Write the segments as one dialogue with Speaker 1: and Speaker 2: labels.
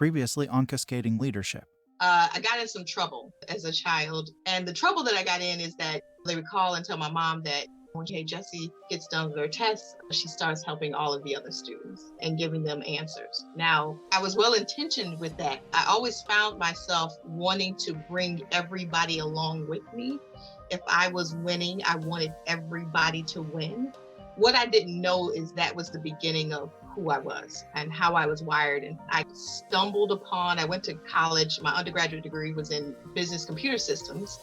Speaker 1: previously on Cascading Leadership.
Speaker 2: I got in some trouble as a child. And the trouble that I got in is that they would call and tell my mom that when Jessie gets done with her tests, she starts helping all of the other students and giving them answers. Now, I was well intentioned with that. I always found myself wanting to bring everybody along with me. If I was winning, I wanted everybody to win. What I didn't know is that was the beginning of who I was and how I was wired. And I I went to college. My undergraduate degree was in business computer systems,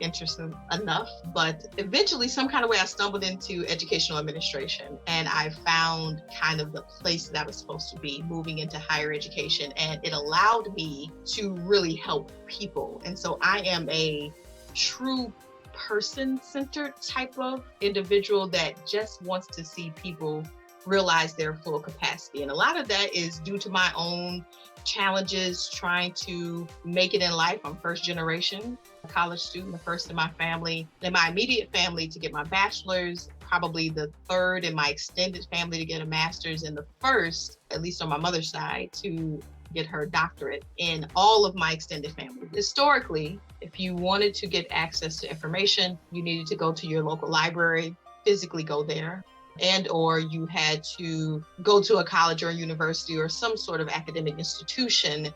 Speaker 2: interesting enough. But eventually, some kind of way, I stumbled into educational administration. And I found kind of the place that I was supposed to be, moving into higher education. And it allowed me to really help people. And so I am a true person-centered type of individual that just wants to see people realize their full capacity. And a lot of that is due to my own challenges trying to make it in life. I'm first generation college student, the first in my family, in my immediate family to get my bachelor's, probably the third in my extended family to get a master's, and the first, at least on my mother's side, to get her doctorate in all of my extended family. Historically, if you wanted to get access to information, you needed to go to your local library, physically go there, and or you had to go to a college or a university or some sort of academic institution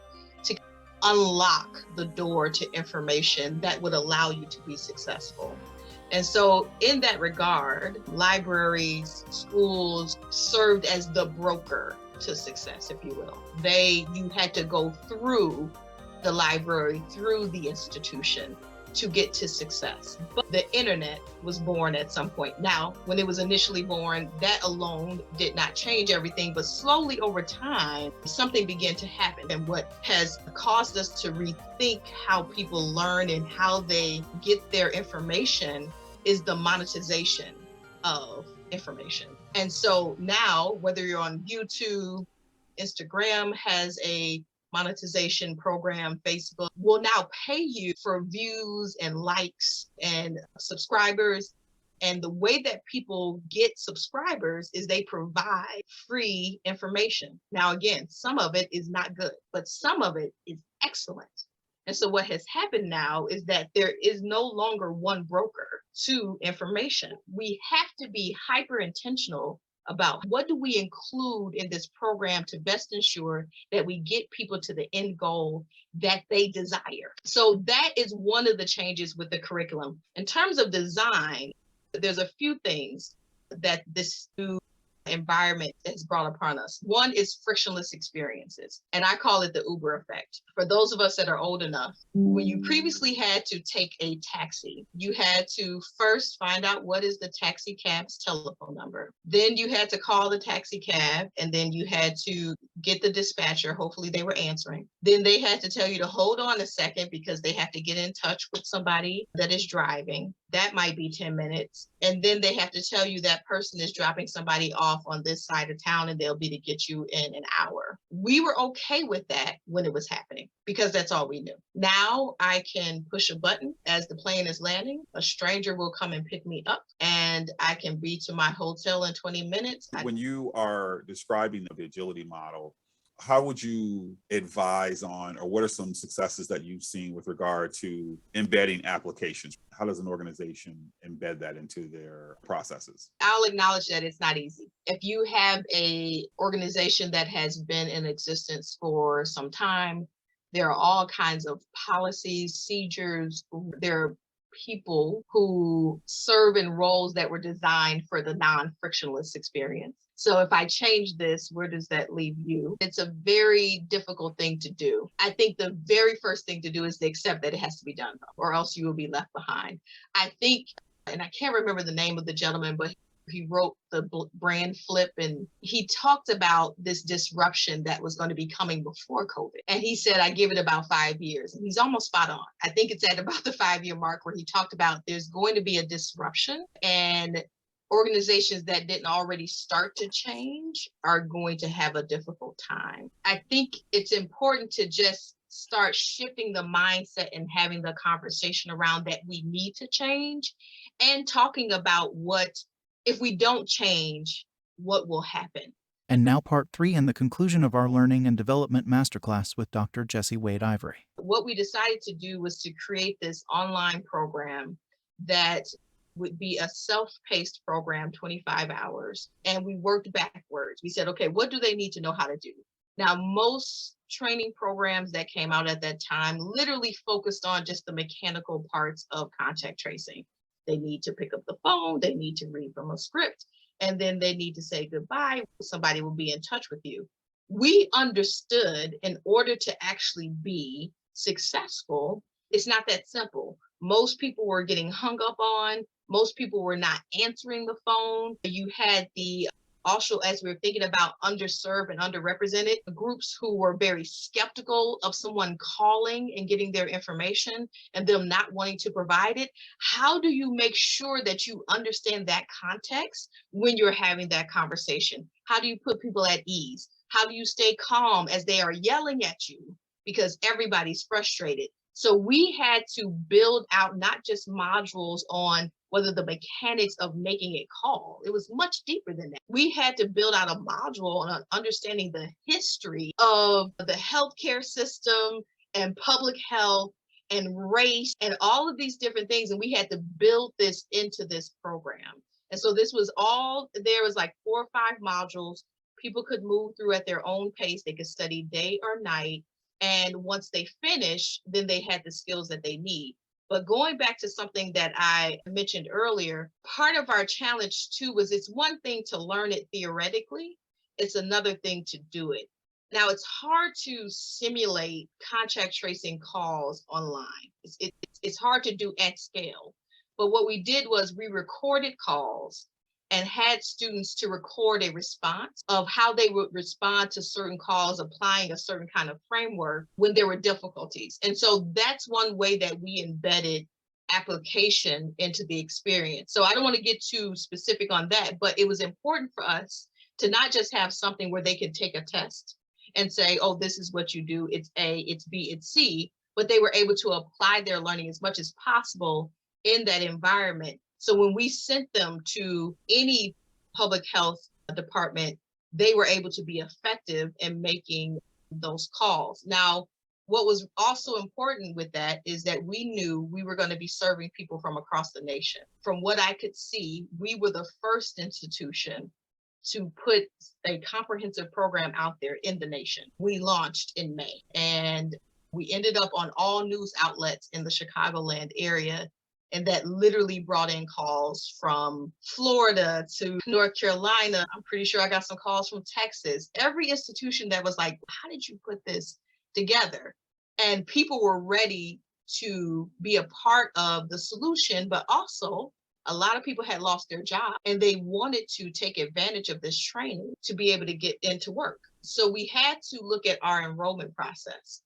Speaker 2: to unlock the door to information that would allow you to be successful. And so in that regard, libraries, schools served as the broker to success, if you will. You had to go through the library, through the institution to get to success. But the internet was born at some point. Now, when it was initially born, that alone did not change everything, but slowly over time, something began to happen. And what has caused us to rethink how people learn and how they get their information is the monetization of information. And so now, whether you're on YouTube, Instagram has a monetization program, Facebook will now pay you for views and likes and subscribers. And the way that people get subscribers is they provide free information. Now, again, some of it is not good, but some of it is excellent. And so what has happened now is that there is no longer one broker to information. We have to be hyper intentional about what do we include in this program to best ensure that we get people to the end goal that they desire. So that is one of the changes with the curriculum. In terms of design, there's a few things that this new environment has brought upon us. One is frictionless experiences, and I call it the Uber effect. For those of us that are old enough, when you previously had to take a taxi, you had to first find out what is the taxi cab's telephone number. Then you had to call the taxi cab, and then you had to get the dispatcher. Hopefully they were answering. Then they had to tell you to hold on a second because they have to get in touch with somebody that is driving. That might be 10 minutes. And then they have to tell you that person is dropping somebody off on this side of town and they'll be to get you in an hour. We were okay with that when it was happening because that's all we knew. Now I can push a button as the plane is landing. A stranger will come and pick me up and I can be to my hotel in 20 minutes.
Speaker 3: When you are describing the agility model, how would you advise on, or what are some successes that you've seen with regard to embedding applications? How does an organization embed that into their processes?
Speaker 2: I'll acknowledge that it's not easy. If you have an organization that has been in existence for some time, there are all kinds of policies, procedures. There are people who serve in roles that were designed for the non-frictionless experience. So if I change this, where does that leave you? It's a very difficult thing to do. I think the very first thing to do is to accept that it has to be done, or else you will be left behind. I think, and I can't remember the name of the gentleman, but he wrote the brand flip and he talked about this disruption that was going to be coming before COVID. And he said, I give it about 5 years. And he's almost spot on. I think it's at about the 5-year mark where he talked about there's going to be a disruption and organizations that didn't already start to change are going to have a difficult time. I think it's important to just start shifting the mindset and having the conversation around that we need to change and talking about what, if we don't change, what will happen.
Speaker 1: And now part 3 and the conclusion of our Learning and Development Masterclass with Dr. Jessie Wade Ivory.
Speaker 2: What we decided to do was to create this online program that would be a self-paced program, 25 hours. And we worked backwards. We said, okay, what do they need to know how to do? Now, most training programs that came out at that time literally focused on just the mechanical parts of contact tracing. They need to pick up the phone, they need to read from a script, and then they need to say goodbye. Somebody will be in touch with you. We understood in order to actually be successful, it's not that simple. Most people were getting hung up on, most people were not answering the phone. You had also, as we were thinking about underserved and underrepresented groups who were very skeptical of someone calling and getting their information and them not wanting to provide it. How do you make sure that you understand that context when you're having that conversation? How do you put people at ease? How do you stay calm as they are yelling at you because everybody's frustrated? So we had to build out not just modules on whether the mechanics of making a call. It was much deeper than that. We had to build out a module on understanding the history of the healthcare system and public health and race and all of these different things. And we had to build this into this program. And so this was all, there was like 4 or 5 modules. People could move through at their own pace. They could study day or night. And once they finish, then they had the skills that they need. But going back to something that I mentioned earlier, part of our challenge too was it's one thing to learn it theoretically, it's another thing to do it. Now, it's hard to simulate contact tracing calls online. It's hard to do at scale. But what we did was we recorded calls and had students to record a response of how they would respond to certain calls, applying a certain kind of framework when there were difficulties. And so that's one way that we embedded application into the experience. So I don't want to get too specific on that, but it was important for us to not just have something where they could take a test and say, oh, this is what you do, it's A, it's B, it's C, but they were able to apply their learning as much as possible in that environment. So when we sent them to any public health department, they were able to be effective in making those calls. Now, what was also important with that is that we knew we were going to be serving people from across the nation. From what I could see, we were the first institution to put a comprehensive program out there in the nation. We launched in May, and we ended up on all news outlets in the Chicagoland area. And that literally brought in calls from Florida to North Carolina. I'm pretty sure I got some calls from Texas. Every institution that was like, how did you put this together? And people were ready to be a part of the solution, but also a lot of people had lost their job and they wanted to take advantage of this training to be able to get into work. So we had to look at our enrollment process.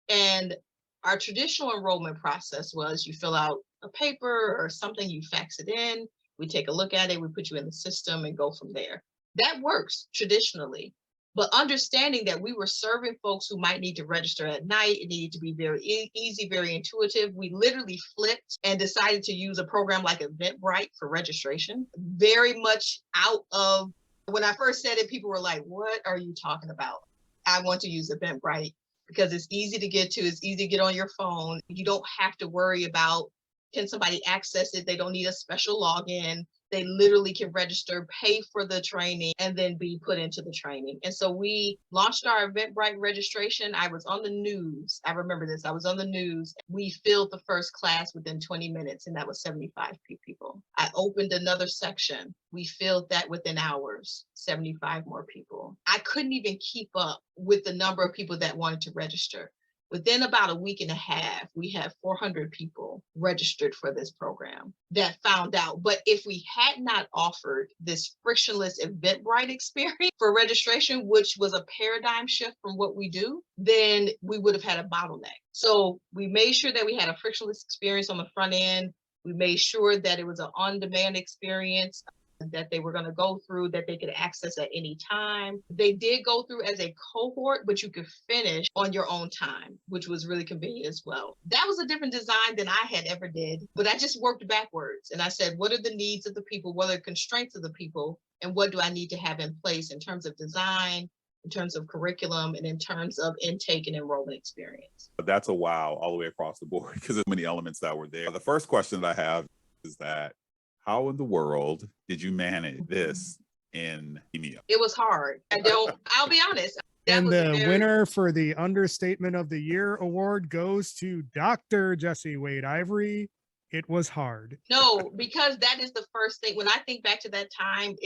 Speaker 2: And our traditional enrollment process was you fill out a paper or something, you fax it in, we take a look at it, we put you in the system and go from there. That works traditionally, but understanding that we were serving folks who might need to register at night, it needed to be very easy, very intuitive. We literally flipped and decided to use a program like Eventbrite for registration. Very much out of, when I first said it, people were like, what are you talking about? I want to use Eventbrite because it's easy to get to, it's easy to get on your phone. You don't have to worry about, can somebody access it? They don't need a special login. They literally can register, pay for the training, and then be put into the training. And so we launched our Eventbrite registration. I was on the news. I remember this. I was on the news. We filled the first class within 20 minutes, and that was 75 people. I opened another section. We filled that within hours, 75 more people. I couldn't even keep up with the number of people that wanted to register. Within about a week and a half, we had 400 people registered for this program that found out. But if we had not offered this frictionless Eventbrite experience for registration, which was a paradigm shift from what we do, then we would have had a bottleneck. So we made sure that we had a frictionless experience on the front end. We made sure that it was an on-demand experience. that they were going to go through that they could access at any time. They did go through as a cohort, but you could finish on your own time, which was really convenient as well. That was a different design than I had ever did, but I just worked backwards. And I said, what are the needs of the people? What are the constraints of the people? And what do I need to have in place in terms of design, in terms of curriculum, and in terms of intake and enrollment experience?
Speaker 3: That's a wow all the way across the board because there's many elements that were there. The first question that I have is that how in the world did you manage this in EMEA?
Speaker 2: It was hard. I'll be honest.
Speaker 4: And the winner for the Understatement of the Year award goes to Dr. Jessie Wade Ivory. It was hard.
Speaker 2: No, because that is the first thing. When I think back to that time,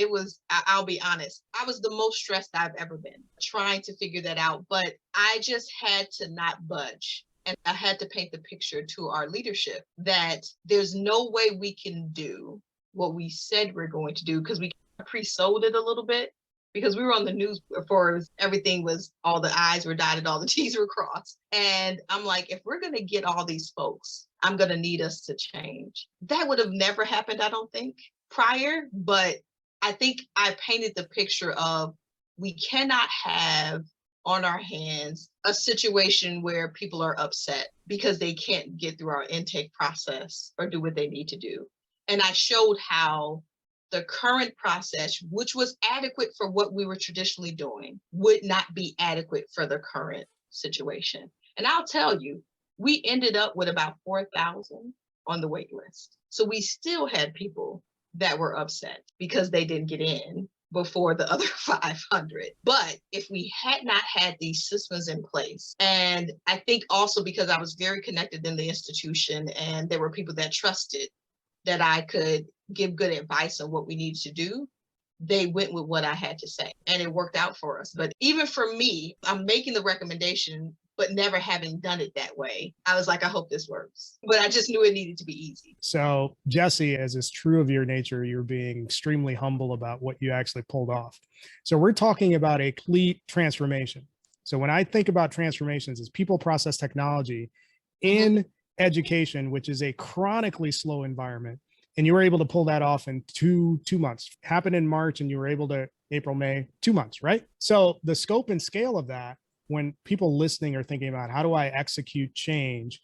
Speaker 2: I'll be honest, I was the most stressed I've ever been trying to figure that out. But I just had to not budge. And I had to paint the picture to our leadership that there's no way we can do what we said we're going to do, because we pre-sold it a little bit, because we were on the news before everything was, all the I's were dotted, all the T's were crossed. And I'm like, if we're going to get all these folks, I'm going to need us to change. That would have never happened, I don't think, prior. But I think I painted the picture of we cannot have on our hands a situation where people are upset because they can't get through our intake process or do what they need to do. And I showed how the current process, which was adequate for what we were traditionally doing, would not be adequate for the current situation. And I'll tell you, we ended up with about 4,000 on the wait list. So we still had people that were upset because they didn't get in before the other 500. But if we had not had these systems in place, and I think also because I was very connected in the institution and there were people that trusted that I could give good advice on what we needed to do, they went with what I had to say and it worked out for us. But even for me, I'm making the recommendation, but never having done it that way, I was like, I hope this works. But I just knew it needed to be easy.
Speaker 4: So Jessie, as is true of your nature, you're being extremely humble about what you actually pulled off. So we're talking about a complete transformation. So when I think about transformations, it's people, process, technology in education, which is a chronically slow environment. And you were able to pull that off in two months. Happened in March and you were able to April, May, 2 months, right? So the scope and scale of that, when people listening are thinking about how do I execute change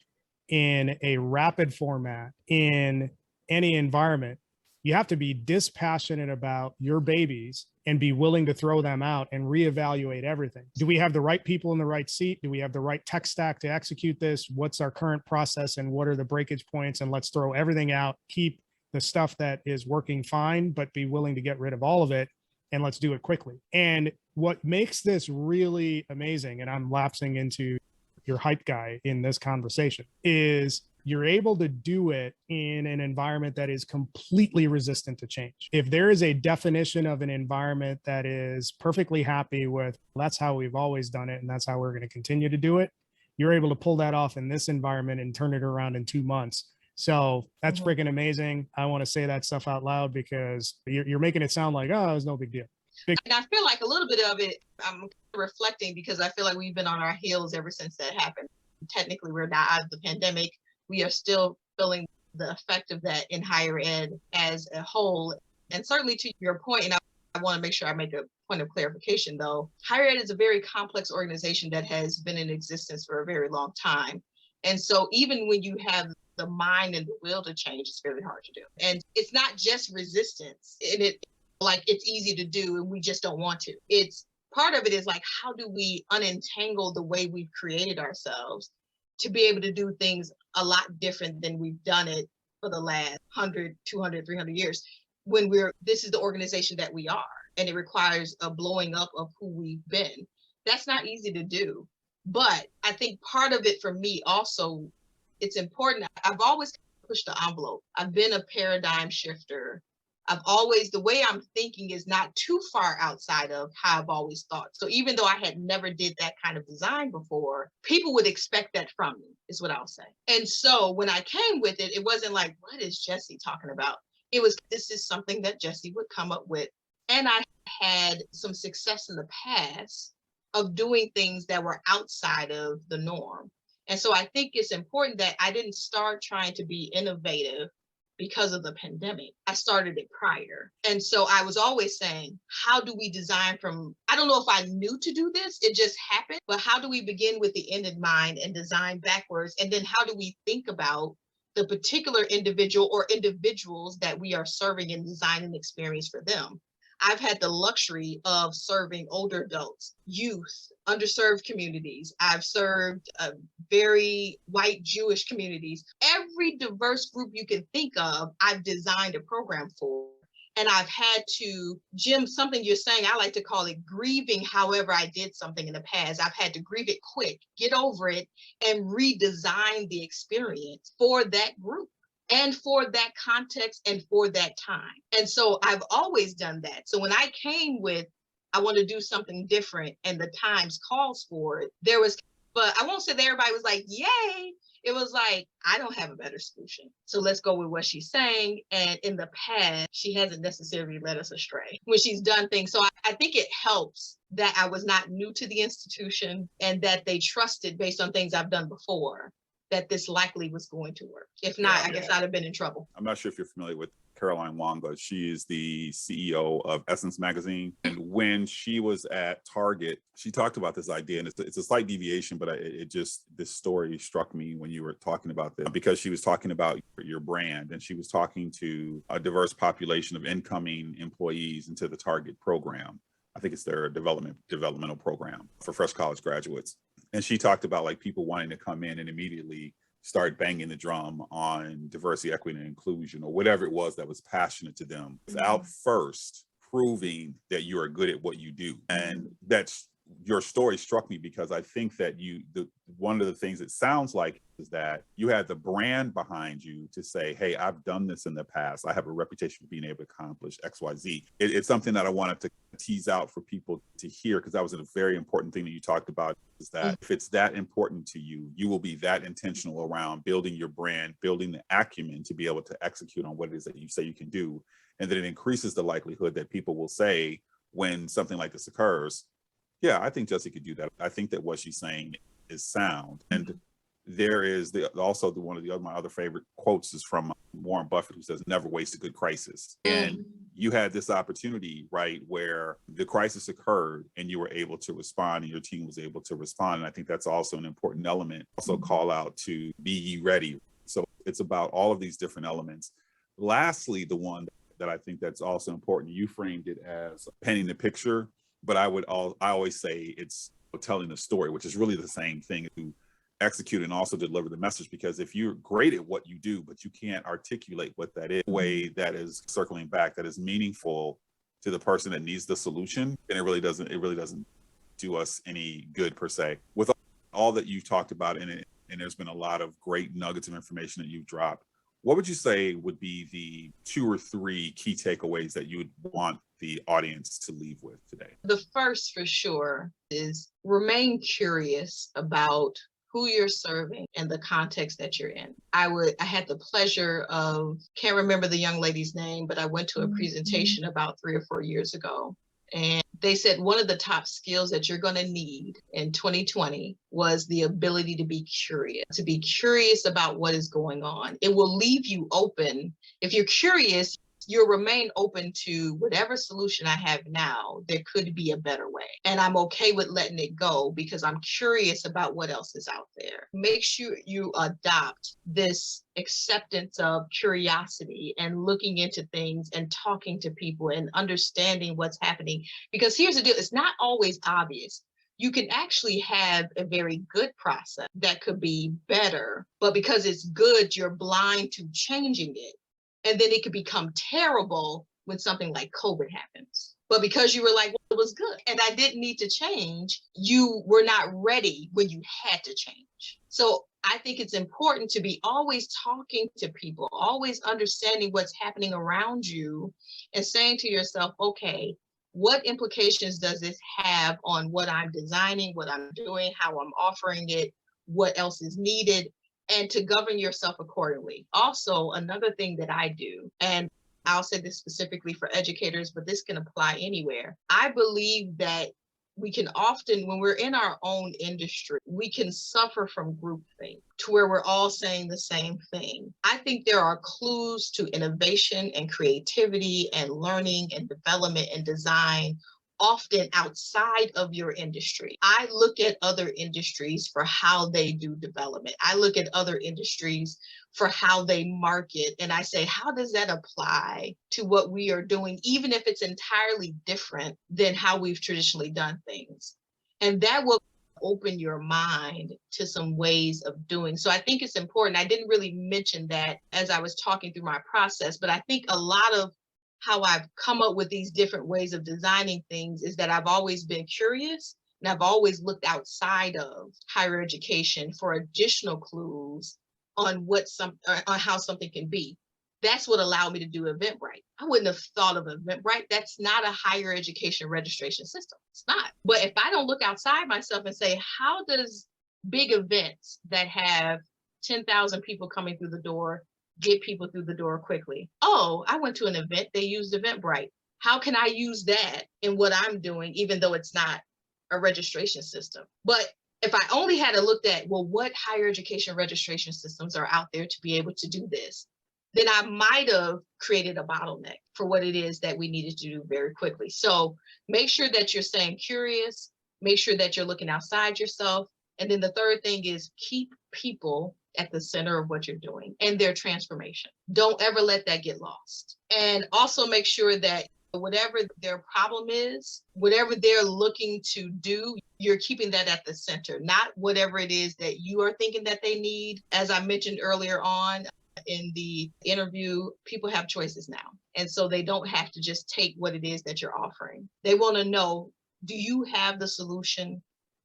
Speaker 4: in a rapid format in any environment, you have to be dispassionate about your babies and be willing to throw them out and reevaluate everything. Do we have the right people in the right seat? Do we have the right tech stack to execute this? What's our current process and what are the breakage points? And let's throw everything out, keep the stuff that is working fine, but be willing to get rid of all of it. And let's do it quickly. And what makes this really amazing, and I'm lapsing into your hype guy in this conversation, is you're able to do it in an environment that is completely resistant to change. If there is a definition of an environment that is perfectly happy with, that's how we've always done it, and that's how we're going to continue to do it, you're able to pull that off in this environment and turn it around in 2 months. So that's freaking amazing. I want to say that stuff out loud because you're making it sound like, oh, it was no big deal.
Speaker 2: And I feel like a little bit of it, I'm reflecting because I feel like we've been on our heels ever since that happened. Technically, we're not out of the pandemic. We are still feeling the effect of that in higher ed as a whole. And certainly to your point, and I want to make sure I make a point of clarification though, higher ed is a very complex organization that has been in existence for a very long time. And so even when you have the mind and the will to change, it's very hard to do. And it's not just resistance, and it's easy to do and we just don't want to. It's part of it is like, how do we unentangle the way we've created ourselves to be able to do things a lot different than we've done it for the last 100, 200, 300 years when this is the organization that we are, and it requires a blowing up of who we've been. That's not easy to do. But I think part of it for me also, it's important. I've always pushed the envelope. I've been a paradigm shifter. The way I'm thinking is not too far outside of how I've always thought. So even though I had never did that kind of design before, people would expect that from me, is what I'll say. And so when I came with it, it wasn't like, what is Jessie talking about? It was, this is something that Jessie would come up with. And I had some success in the past of doing things that were outside of the norm. And so I think it's important that I didn't start trying to be innovative because of the pandemic. I started it prior. And so I was always saying, how do we design from, I don't know if I knew to do this, it just happened, but how do we begin with the end in mind and design backwards? And then how do we think about the particular individual or individuals that we are serving and designing an experience for them? I've had the luxury of serving older adults, youth, underserved communities. I've served very white Jewish communities. Every diverse group you can think of, I've designed a program for. And I've had to, Jim, something you're saying, I like to call it grieving however I did something in the past. I've had to grieve it quick, get over it, and redesign the experience for that group and for that context and for that time. And so I've always done that. So when I came with, I want to do something different and the times calls for it, there was, but I won't say that everybody was like, yay. It was like, I don't have a better solution. So let's go with what she's saying. And in the past, she hasn't necessarily led us astray when she's done things. So I think it helps that I was not new to the institution and that they trusted based on things I've done before, that this likely was going to work. If not, I guess I'd have been in trouble.
Speaker 3: I'm not sure if you're familiar with Caroline Wong, but she is the CEO of Essence Magazine. And when she was at Target, she talked about this idea, and it's a slight deviation, but this story struck me when you were talking about this, because she was talking about your brand, and she was talking to a diverse population of incoming employees into the Target program. I think it's their developmental program for fresh college graduates. And she talked about like people wanting to come in and immediately start banging the drum on diversity, equity, and inclusion, or whatever it was that was passionate to them, without first proving that you are good at what you do. And that's, your story struck me because I think that one of the things it sounds like is that you had the brand behind you to say, hey, I've done this in the past. I have a reputation for being able to accomplish X, Y, Z. It's something that I wanted to tease out for people to hear, because that was a very important thing that you talked about, is that if it's that important to you, you will be that intentional around building your brand, building the acumen to be able to execute on what it is that you say you can do. And then it increases the likelihood that people will say, when something like this occurs, yeah, I think Jessie could do that. I think that what she's saying is sound. And there is also one of my other favorite quotes is from Warren Buffett, who says, never waste a good crisis. And you had this opportunity, right, where the crisis occurred and you were able to respond and your team was able to respond. And I think that's also an important element. Also call out to be ye ready. So it's about all of these different elements. Lastly, the one that I think that's also important, you framed it as painting the picture. But I always say it's telling the story, which is really the same thing, to execute and also deliver the message. Because if you're great at what you do, but you can't articulate what that is, a way that is, circling back, that is meaningful to the person that needs the solution, then it really doesn't do us any good per se. With all that you've talked about in it, and there's been a lot of great nuggets of information that you've dropped, what would you say would be the 2 or 3 key takeaways that you would want the audience to leave with today?
Speaker 2: The first, for sure, is remain curious about who you're serving and the context that you're in. I had the pleasure of, can't remember the young lady's name, but I went to a presentation about 3 or 4 years ago. And they said one of the top skills that you're going to need in 2020 was the ability to be curious about what is going on. It will leave you open. If you're curious, you'll remain open to whatever solution I have now. There could be a better way. And I'm okay with letting it go because I'm curious about what else is out there. Make sure you adopt this acceptance of curiosity and looking into things and talking to people and understanding what's happening. Because here's the deal, it's not always obvious. You can actually have a very good process that could be better, but because it's good, you're blind to changing it. And then it could become terrible when something like COVID happens. But because you were like, well, it was good and I didn't need to change, you were not ready when you had to change. So I think it's important to be always talking to people, always understanding what's happening around you and saying to yourself, okay, what implications does this have on what I'm designing, what I'm doing, how I'm offering it, what else is needed? And to govern yourself accordingly. Also, another thing that I do, and I'll say this specifically for educators, but this can apply anywhere. I believe that we can often, when we're in our own industry, we can suffer from groupthink to where we're all saying the same thing. I think there are clues to innovation and creativity and learning and development and design often outside of your industry. I look at other industries for how they do development. I look at other industries for how they market. And I say, how does that apply to what we are doing, even if it's entirely different than how we've traditionally done things? And that will open your mind to some ways of doing. So I think it's important. I didn't really mention that as I was talking through my process, but I think a lot of how I've come up with these different ways of designing things is that I've always been curious and I've always looked outside of higher education for additional clues on on how something can be. That's what allowed me to do Eventbrite. I wouldn't have thought of Eventbrite. That's not a higher education registration system. It's not. But if I don't look outside myself and say, how does big events that have 10,000 people coming through the door get people through the door quickly? Oh, I went to an event, they used Eventbrite. How can I use that in what I'm doing, even though it's not a registration system? But if I only had looked at, well, what higher education registration systems are out there to be able to do this, then I might have created a bottleneck for what it is that we needed to do very quickly. So make sure that you're staying curious, make sure that you're looking outside yourself. And then the third thing is keep people at the center of what you're doing and their transformation. Don't ever let that get lost. And also make sure that whatever their problem is, whatever they're looking to do, you're keeping that at the center, not whatever it is that you are thinking that they need. As I mentioned earlier on in the interview, people have choices now. And so they don't have to just take what it is that you're offering. They want to know, do you have the solution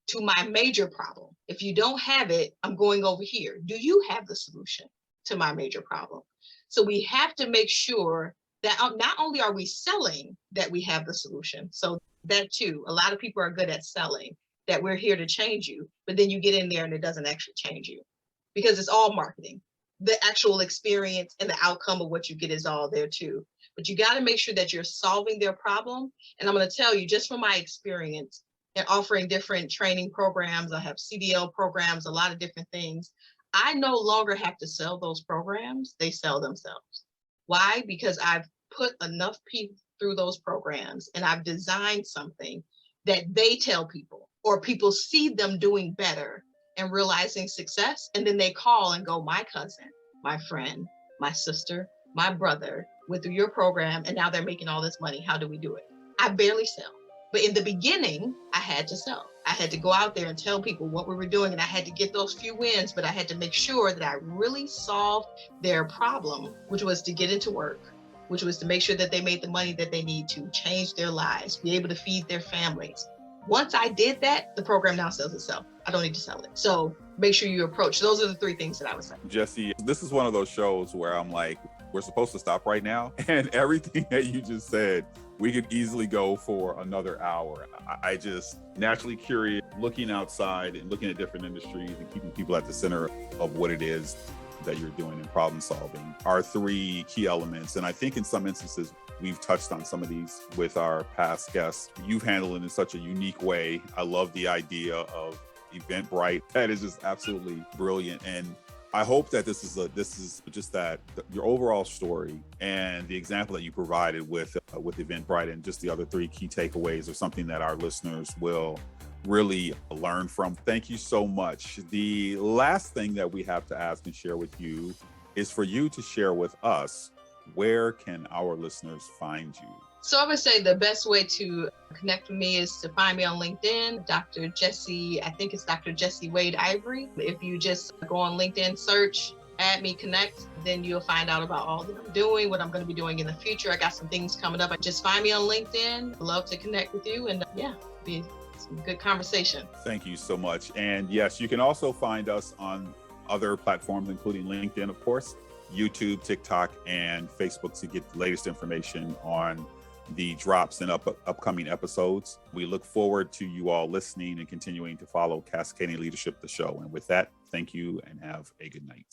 Speaker 2: to my major problem? If you don't have it, I'm going over here. Do you have the solution to my major problem? So we have to make sure that not only are we selling that we have the solution, so that too, a lot of people are good at selling that we're here to change you, but then you get in there and it doesn't actually change you because it's all marketing. The actual experience and the outcome of what you get is all there too. But you got to make sure that you're solving their problem. And I'm going to tell you, just from my experience and offering different training programs, I have CDL programs, a lot of different things. I no longer have to sell those programs. They sell themselves. Why? Because I've put enough people through those programs and I've designed something that they tell people, or people see them doing better and realizing success. And then they call and go, my cousin, my friend, my sister, my brother went through your program and now they're making all this money. How do we do it? I barely sell. But in the beginning, I had to sell. I had to go out there and tell people what we were doing, and I had to get those few wins, but I had to make sure that I really solved their problem, which was to get into work, which was to make sure that they made the money that they need to change their lives, be able to feed their families. Once I did that, the program now sells itself. I don't need to sell it. So make sure you approach. Those are the three things that I would say.
Speaker 3: Jesse, this is one of those shows where I'm like, we're supposed to stop right now. And everything that you just said, we could easily go for another hour. I just naturally curious, looking outside and looking at different industries and keeping people at the center of what it is that you're doing in problem solving are three key elements. And I think in some instances, we've touched on some of these with our past guests. You've handled it in such a unique way. I love the idea of Eventbrite. That is just absolutely brilliant. And I hope that this is just that your overall story and the example that you provided with Eventbrite and just the other three key takeaways are something that our listeners will really learn from. Thank you so much. The last thing that we have to ask and share with you is for you to share with us, where can our listeners find you?
Speaker 2: So I would say the best way to connect with me is to find me on LinkedIn, Dr. Jesse, I think it's Dr. Jesse Wade Ivory. If you just go on LinkedIn, search, add me, connect, then you'll find out about all that I'm doing, what I'm going to be doing in the future. I got some things coming up. Just find me on LinkedIn. Love to connect with you and be some good conversation.
Speaker 3: Thank you so much. And yes, you can also find us on other platforms, including LinkedIn, of course, YouTube, TikTok, and Facebook to get the latest information on the drops and upcoming episodes. We look forward to you all listening and continuing to follow Cascading Leadership, the show. And with that, thank you and have a good night.